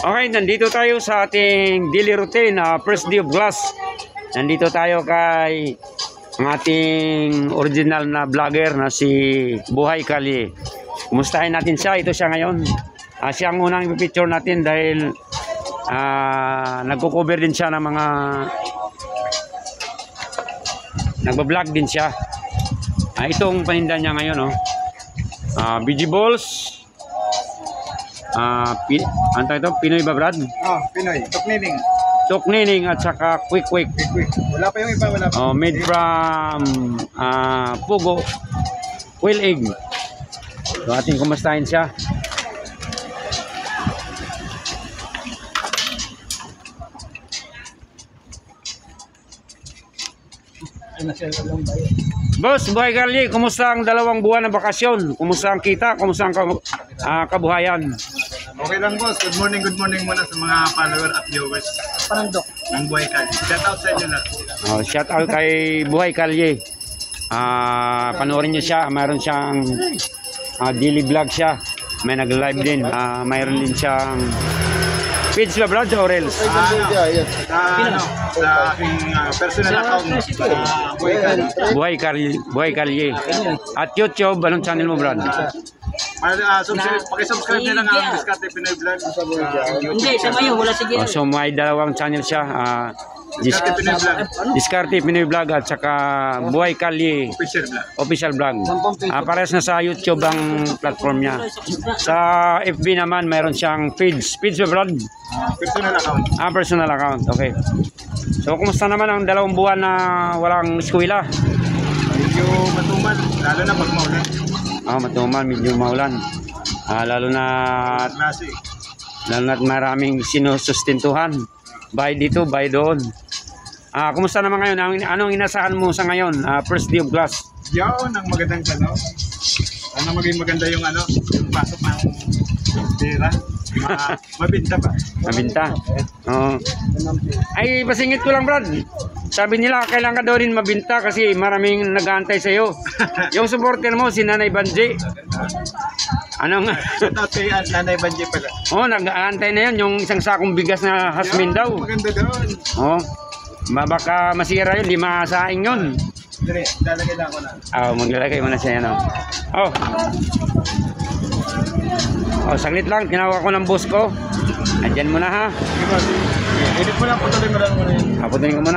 Okay, nandito tayo sa ating daily routine, first day of class. Nandito tayo kay ang ating original na vlogger na si Buhay Kalye. Kumustahin natin siya, ito siya ngayon. Siya ang unang picture natin dahil nagko-cover din siya ng mga nagba-vlog din siya. Itong paninda niya ngayon, vegetables. Ano ito? Pinoy ba, Brad? Pinoy. Tuknining. Tuknining at saka quick. Wala pa yung iba, wala pa. Made from pugo, quail egg. So ating kumustahin siya. Boss, Buhay Kalye, kumusta ang 2 buwan ng bakasyon? Kumusta ang kita? Kumusta ang kabuhayan? Okay lang, boss. Good morning muna sa mga follower at viewers. Panandok ng Buhay Kalye. Shout out sa inyo na. Shout out kay Buhay Kalye. Panoorin niyo siya. Mayroon siyang daily vlog siya. May nag-live din. Mayroon din siyang page ba, Brad, or else? Sa aking personal account, Buhay Kalye. At YouTube, anong channel mo, Brad? Pakisubscribe nyo lang ang Diskarte Pinoy Vlog. Hindi, sa ngayon, wala sige. So may 2 channel siya. Diskarte Pinoy Vlog. Diskarte Pinoy Vlog at saka Buhay Kalye Official Vlog. Parehas na sa YouTube ang platform niya. Sa FB naman mayroon siyang page ba, Brad? Personal account. Personal account. Okay. So kumusta naman ang 2 buwan na walang eskwela? Medyo matumal, lalo na pag maulan. Matumal, medyo maulan. Lalo na maraming sinusustentuhan. Bay dito, bay doon. Kumusta naman ngayon? Anong inasahan mo sa ngayon? First day of class. Yan ang magandang tanong. Sana maging maganda yung yung pasok ng pera. Mabinta ba? Mabinta. Oo. Ay, pasingit ko lang, Brad. Sabi nila, kailangan ka daw rin mabinta kasi maraming nag-aantay sa iyo. Yung supporter mo, si Nanay Banji. Anong? Tatay at Nanay Banji pala. Nag-aantay na yan. Yung isang sakong bigas na hasmin daw. Maganda doon. Baka masira yun, di masaing yun. Dire, lalagay na ako na. Maglalagay mo na siya yan. Saglit lang, tinawag ko ng boss ko. Andyan mo na, ha? Edit mo lang, patuloy mo lang muna yun. Patuloy ko muna.